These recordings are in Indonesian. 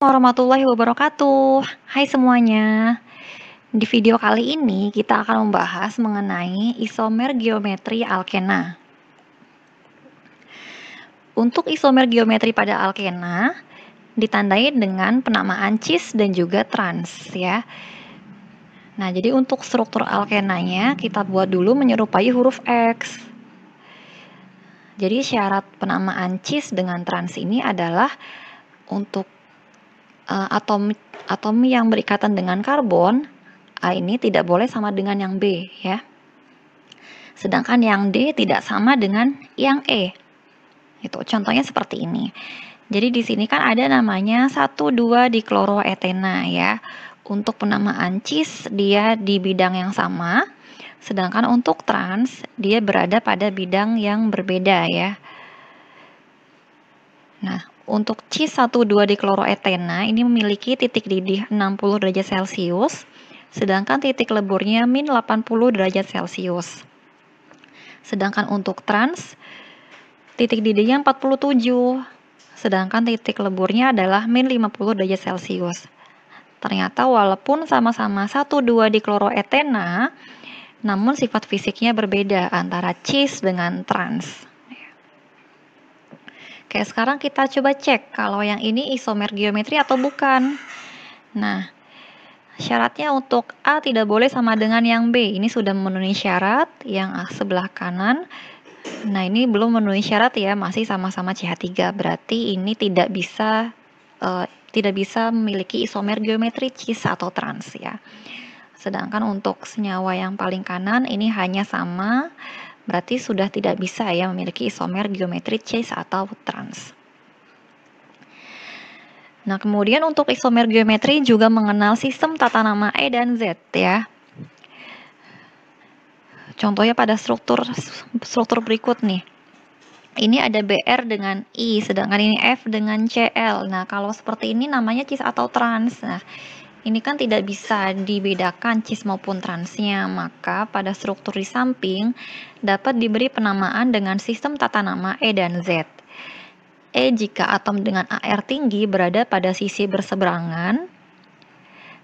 Warahmatullahi wabarakatuh. Hai semuanya. Di video kali ini kita akan membahas mengenai isomer geometri alkena. Untuk isomer geometri pada alkena ditandai dengan penamaan cis dan juga trans ya. Nah, jadi untuk struktur alkenanya kita buat dulu menyerupai huruf X. Jadi syarat penamaan cis dengan trans ini adalah untuk atom yang berikatan dengan karbon A ini tidak boleh sama dengan yang B ya. Sedangkan yang D tidak sama dengan yang E. Itu contohnya seperti ini. Jadi di sini kan ada namanya 1,2 dikloroetena ya. Untuk penamaan cis dia di bidang yang sama. Sedangkan untuk trans dia berada pada bidang yang berbeda ya. Nah, untuk cis 1,2 dikloroetena ini memiliki titik didih 60 derajat Celcius, sedangkan titik leburnya min 80 derajat Celcius. Sedangkan untuk trans, titik didihnya 47, sedangkan titik leburnya adalah min 50 derajat Celcius. Ternyata walaupun sama-sama 1,2 dikloroetena, namun sifat fisiknya berbeda antara cis dengan trans. Oke, sekarang kita coba cek kalau yang ini isomer geometri atau bukan. Nah, syaratnya untuk A tidak boleh sama dengan yang B. Ini sudah memenuhi syarat yang sebelah kanan. Nah, ini belum memenuhi syarat ya, masih sama-sama CH3. Berarti ini tidak bisa memiliki isomer geometri cis atau trans ya. Sedangkan untuk senyawa yang paling kanan ini hanya sama, berarti sudah tidak bisa ya memiliki isomer geometri cis atau trans. Nah, kemudian untuk isomer geometri juga mengenal sistem tata nama E dan Z ya. Contohnya pada struktur berikut nih. Ini ada BR dengan I, sedangkan ini F dengan Cl. Nah, kalau seperti ini namanya cis atau trans. Nah, ini kan tidak bisa dibedakan cis maupun transnya, maka pada struktur di samping dapat diberi penamaan dengan sistem tata nama E dan Z. E jika atom dengan AR tinggi berada pada sisi berseberangan,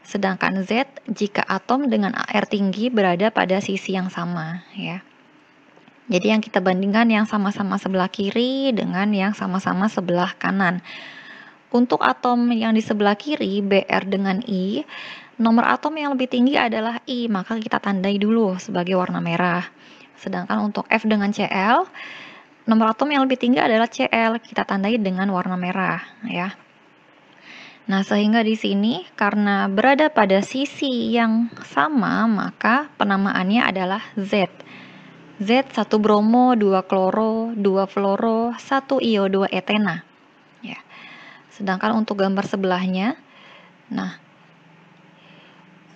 sedangkan Z jika atom dengan AR tinggi berada pada sisi yang sama ya. Jadi yang kita bandingkan yang sama-sama sebelah kiri dengan yang sama-sama sebelah kanan. Untuk atom yang di sebelah kiri, Br dengan I, nomor atom yang lebih tinggi adalah I, maka kita tandai dulu sebagai warna merah. Sedangkan untuk F dengan Cl, nomor atom yang lebih tinggi adalah Cl, kita tandai dengan warna merah ya. Nah, sehingga di sini karena berada pada sisi yang sama, maka penamaannya adalah Z. Z 1 bromo, 2 kloro, 2 fluoro, 1 io2 etena. Ya. Sedangkan untuk gambar sebelahnya, nah,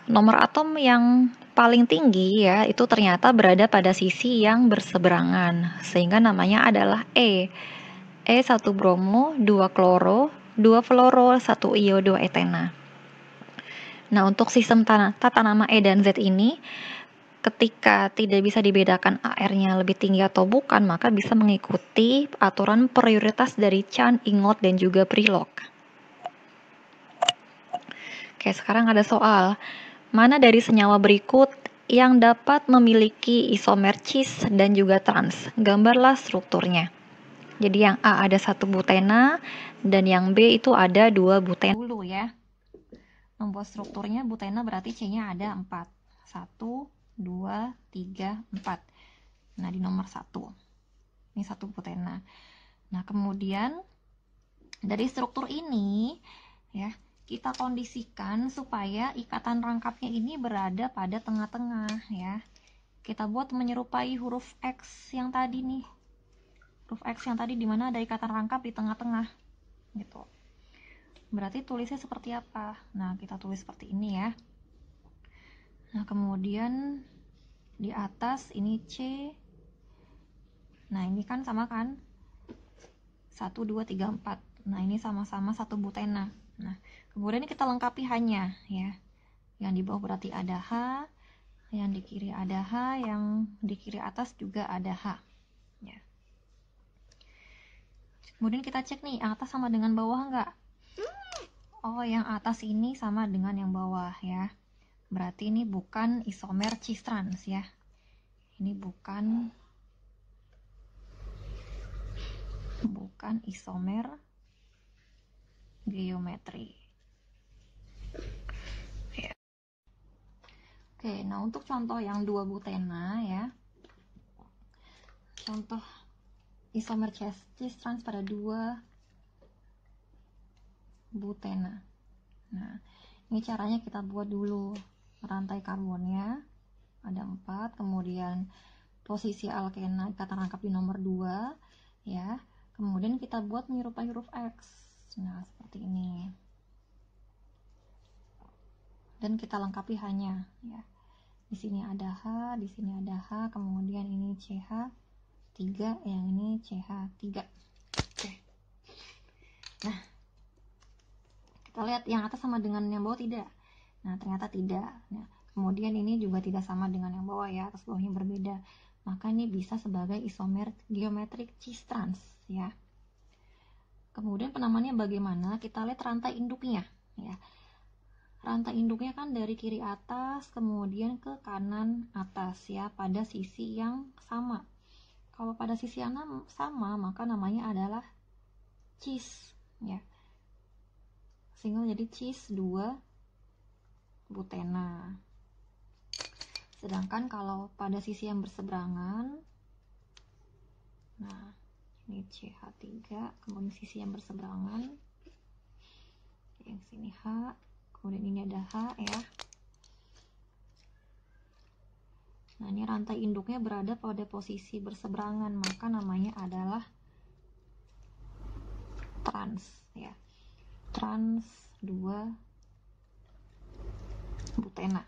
nomor atom yang paling tinggi ya, itu ternyata berada pada sisi yang berseberangan, sehingga namanya adalah E. E 1 bromo, 2 kloro, 2 fluoro, 1 io2 etena. Nah, untuk sistem tata nama E dan Z ini, ketika tidak bisa dibedakan AR-nya lebih tinggi atau bukan, maka bisa mengikuti aturan prioritas dari Chan, Ingot, dan juga Prilog. Oke, sekarang ada soal. Mana dari senyawa berikut yang dapat memiliki isomer cis dan juga trans? Gambarlah strukturnya. Jadi yang A ada 1 butena, dan yang B itu ada 2 butena dulu ya. Membuat strukturnya butena berarti C-nya ada 4. 1, 2, 3, 4. Nah, di nomor 1. Ini 1 butena. Nah, kemudian dari struktur ini ya, kita kondisikan supaya ikatan rangkapnya ini berada pada tengah-tengah ya. Kita buat menyerupai huruf X yang tadi nih. Huruf X yang tadi dimana ada ikatan rangkap di tengah-tengah gitu. Berarti tulisnya seperti apa? Nah, kita tulis seperti ini ya. Nah, kemudian di atas ini C. Nah, ini kan sama kan? 1, 2, 3, 4. Nah, ini sama-sama 1 butena. Nah, kemudian kita lengkapi H-nya ya. Yang di bawah berarti ada H, yang di kiri ada H, yang di kiri atas juga ada H. Ya. Kemudian kita cek nih, atas sama dengan bawah enggak? Oh, yang atas ini sama dengan yang bawah ya. Berarti ini bukan isomer cis trans ya. Ini bukan isomer geometri. Ya. Oke, nah untuk contoh yang 2 butena ya. Contoh isomer cis trans pada 2 butena. Nah, ini caranya kita buat dulu rantai karbonnya. Ada 4, kemudian posisi alkena ikatan rangkap di nomor 2 ya. Kemudian kita buat menyerupai huruf X. Nah, seperti ini. Dan kita lengkapi hanya ya. Di sini ada H, di sini ada H, kemudian ini CH 3, yang ini CH 3. Oke. Nah, kita lihat yang atas sama dengan yang bawah tidak. Nah, ternyata tidak. Nah, kemudian ini juga tidak sama dengan yang bawah ya, atas bawahnya berbeda. Maka ini bisa sebagai isomer geometrik cis trans ya. Kemudian penamaannya bagaimana? Kita lihat rantai induknya ya. Rantai induknya kan dari kiri atas kemudian ke kanan atas ya, pada sisi yang sama. Kalau pada sisi yang sama maka namanya adalah cis ya. Sehingga jadi cis 2 butena. Sedangkan kalau pada sisi yang berseberangan, nah ini CH3, kemudian sisi yang berseberangan, yang sini H, kemudian ini ada H ya. Nah, ini rantai induknya berada pada posisi berseberangan, maka namanya adalah trans ya. Trans 2 butena.